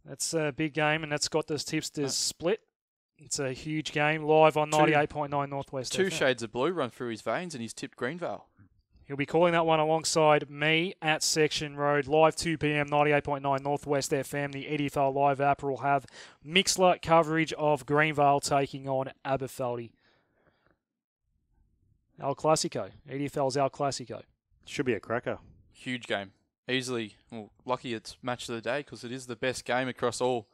That's a big game, and that's got the tipsters split. It's a huge game, live on 98.9 Northwest. Two FM. shades of blue run through his veins, and he's tipped Greenvale. He'll be calling that one alongside me at Section Road, live 2 p.m, 98.9 Northwest FM. The Eddie Fowle Live app will have Mixler coverage of Greenvale taking on Aberfeldie. El Clasico. Eddie Fowle's El Clasico. Should be a cracker. Huge game. Easily, well, lucky it's match of the day because it is the best game across all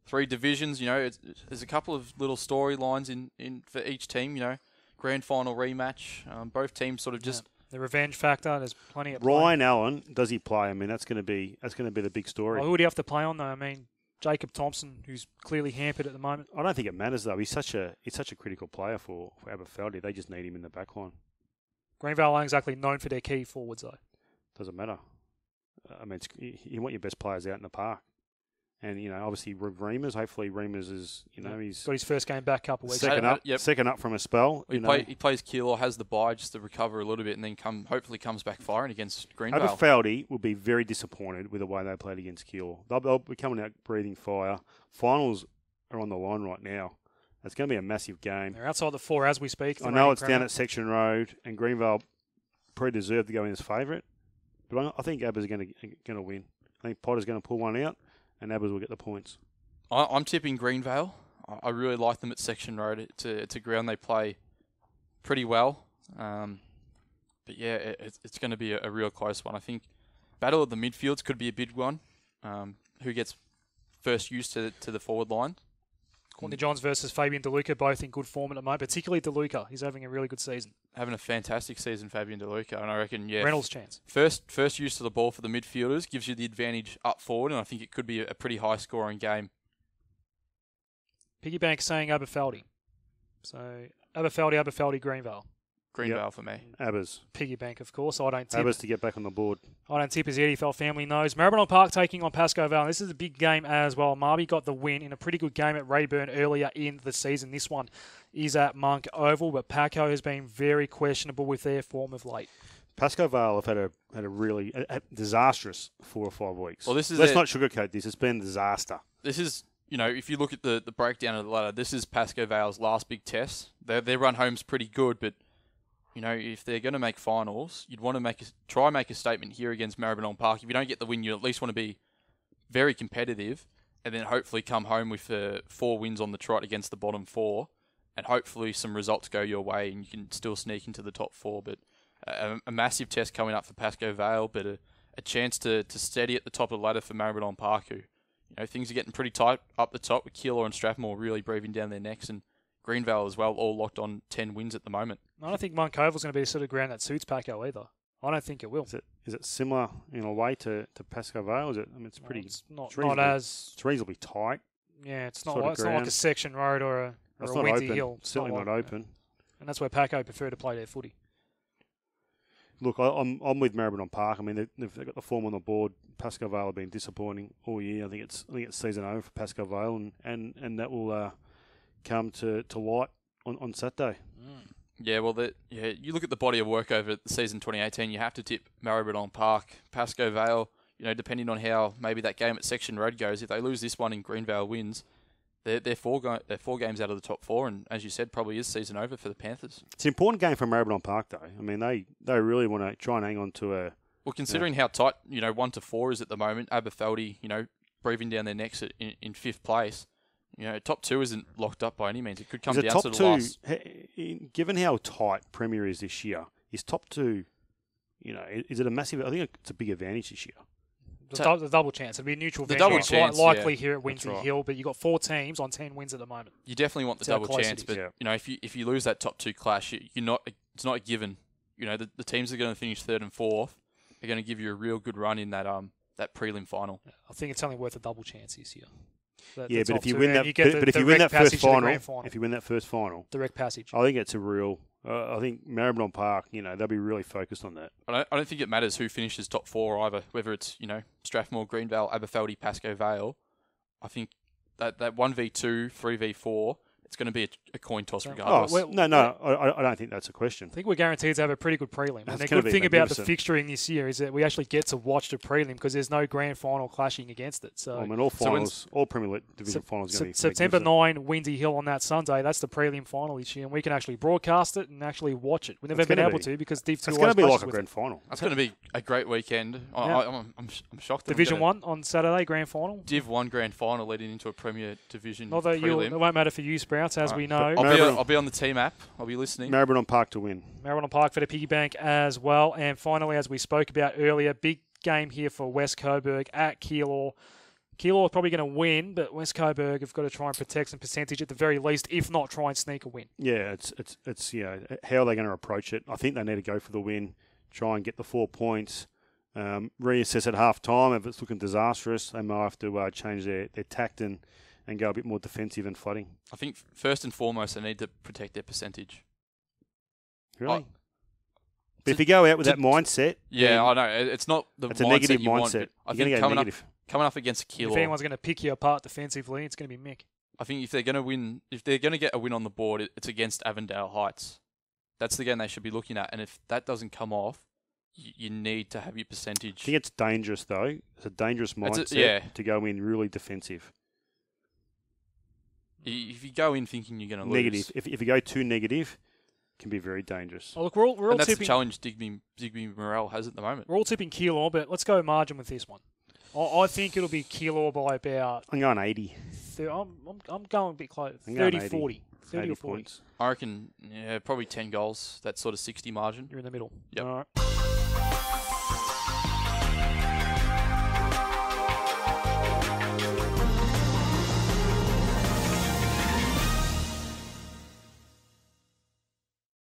three divisions. You know, there's a couple of little storylines in for each team. You know, grand final rematch. Both teams sort of just the revenge factor. There's plenty of play. Ryan Allen, does he play? I mean, that's going to be the big story. Well, who would he have to play on though? I mean, Jacob Thompson, who's clearly hampered at the moment. I don't think it matters though. He's such a critical player for Aberfeldie. They just need him in the back line. Greenvale aren't exactly known for their key forwards though. Doesn't matter. I mean, you want your best players out in the park. And, you know, obviously Reimers, hopefully Reimers is, you know, he's got his first game back a couple of weeks ago. Yep. Second up from a spell. He plays Keilor, has the bye just to recover a little bit, and then hopefully comes back firing against Greenvale. Aberfeldie will be very disappointed with the way they played against Keilor. They'll be coming out breathing fire. Finals are on the line right now. It's going to be a massive game. They're outside the 4 as we speak. I know it's down at Section Road, and Greenvale pretty deserved to go in as favourite. But I think Abbas are going to win. I think Potter's going to pull one out, and Abbas will get the points. I'm tipping Greenvale. I really like them at Section Road. It's a ground they play pretty well. But yeah, it's going to be a real close one. I think battle of the midfields could be a big one. Who gets first use to the forward line? Courtney Johns versus Fabian DeLuca, both in good form at the moment, particularly DeLuca. He's having a really good season. Having a fantastic season, Fabian DeLuca, and I reckon, yeah. Reynolds' chance. First use to the ball for the midfielders gives you the advantage up forward, and I think it could be a pretty high-scoring game. Piggy Bank saying Aberfeldie. So, Aberfeldie, Greenvale. Greenvale for me. Abbas. Piggy Bank, of course. I don't tip. Abbas to get back on the board. I don't tip as the Eddie Fowle family knows. Maribyrnong Park taking on Pascoe Vale. This is a big game as well. Marby got the win in a pretty good game at Rayburn earlier in the season. This one is at Monk Oval, but Pascoe has been very questionable with their form of late. Pascoe Vale have had a really disastrous 4 or 5 weeks. Well, let's not sugarcoat this. It's been a disaster. This is, you know, if you look at the breakdown of the ladder, this is Pascoe Vale's last big test. Their run home's pretty good, but you know, if they're going to make finals, you'd want to try and make a statement here against Maribyrnong Park. If you don't get the win, you at least want to be very competitive, and then hopefully come home with 4 wins on the trot against the bottom 4, and hopefully some results go your way, and you can still sneak into the top 4. But a massive test coming up for Pascoe Vale, but a chance to steady at the top of the ladder for Maribyrnong Park, who, you know, things are getting pretty tight up the top with Keilor and Strathmore really breathing down their necks, and Greenvale as well, all locked on 10 wins at the moment. I don't think Monk Oval's going to be the sort of ground that suits Pascoe either. I don't think it will. Is it similar in a way to Pascoe Vale? Is it? I mean, it's pretty. It's not reasonably tight. Yeah, it's not like a Section Road or a Windy Hill. It's certainly not open. And that's where Pascoe prefer to play their footy. Look, I'm with Maribyrnong Park. I mean, they've got the form on the board. Pascoe Vale have been disappointing all year. I think it's season over for Pascoe Vale, and that will come to light on Saturday. Yeah, well, you look at the body of work over the season 2018, you have to tip Maribyrnong Park. Pascoe Vale, you know, depending on how maybe that game at Section Road goes, if they lose this one and Greenvale wins, they're 4 games out of the top 4, and as you said, probably is season over for the Panthers. It's an important game for Maribyrnong Park, though. I mean, they really want to try and hang on to a... Well, considering how tight, you know, 1 to 4 is at the moment, Aberfeldie, you know, breathing down their necks in 5th place. You know, top 2 isn't locked up by any means. It could come down to the last. Given how tight Premier is this year, is top 2, you know, is it a massive... I think it's a big advantage this year. The double chance. It'd be a neutral venue. Double chance, likely yeah. here at Windsor Hill, but you've got 4 teams on 10 wins at the moment. You definitely want the double chance, but you know, if you lose that top 2 clash, it's not a given. You know, the teams that are going to finish 3rd and 4th are going to give you a real good run in that prelim final. I think it's only worth a double chance this year. But if you win that first final, direct passage. I think it's a real. I think Maribyrnong Park, you know, they'll be really focused on that. I don't think it matters who finishes top 4 either, whether it's, you know, Strathmore, Greenvale, Aberfeldie, Pascoe Vale. I think that 1v2, 3v4, it's going to be a coin toss Oh, regardless. well, No, I don't think that's a question. I think we're guaranteed to have a pretty good prelim. And That's the gonna good be thing about the magnificent. fixturing this year is that we actually get to watch the prelim because there's no grand final clashing against it. So I mean, all finals, all Premier League division finals are going to be September magnificent. 9, Windy Hill on that Sunday. That's the prelim final this year, and we can actually broadcast it and actually watch it. We've never It's been gonna able be. to because Div 2 It's going to be always like clashes a with grand it. final. That's going to be a great weekend. Yeah. I'm shocked. That Division I'm gonna 1 on Saturday, grand final. Div 1 grand final leading into a Premier Division Although it prelim. won't matter for you, Sprouts, as we know. I'll be on the team app. I'll be listening. Maribyrnong Park to win. Maribyrnong Park for the piggy bank as well. And finally, as we spoke about earlier, big game here for West Coburg at Keilor. Keilor is probably going to win, but West Coburg have got to try and protect some percentage at the very least, if not try and sneak a win. Yeah, it's how are they going to approach it? I think they need to go for the win, try and get the 4 points, reassess at half time. If it's looking disastrous, they might have to change their tact and go a bit more defensive and flooding. I think first and foremost they need to protect their percentage. Really? But if you go out with that mindset, Yeah, I know. It's not the it's a mindset negative you want, mindset. but I You're going think to go negative. coming up against If Keilor, anyone's going to pick you apart defensively, it's going to be Mick. I think if they're going to win, if they're going to get a win on the board, it's against Avondale Heights. That's the game they should be looking at. And if that doesn't come off, you need to have your percentage. I think it's dangerous, though. It's a dangerous mindset to go in really defensive. If you go in thinking you're going to lose. Negative. If you go too negative, it can be very dangerous. Oh, look, we're all And that's the tipping. challenge Digby Morel has at the moment. We're all tipping Keilor, but let's go margin with this one. I think it'll be Keilor by about. I'm going 80. I'm going a bit close. I'm going 30, 80. 40. 30 80 or 40. points. I reckon, probably 10 goals. That sort of 60 margin. You're in the middle. Yep. All right.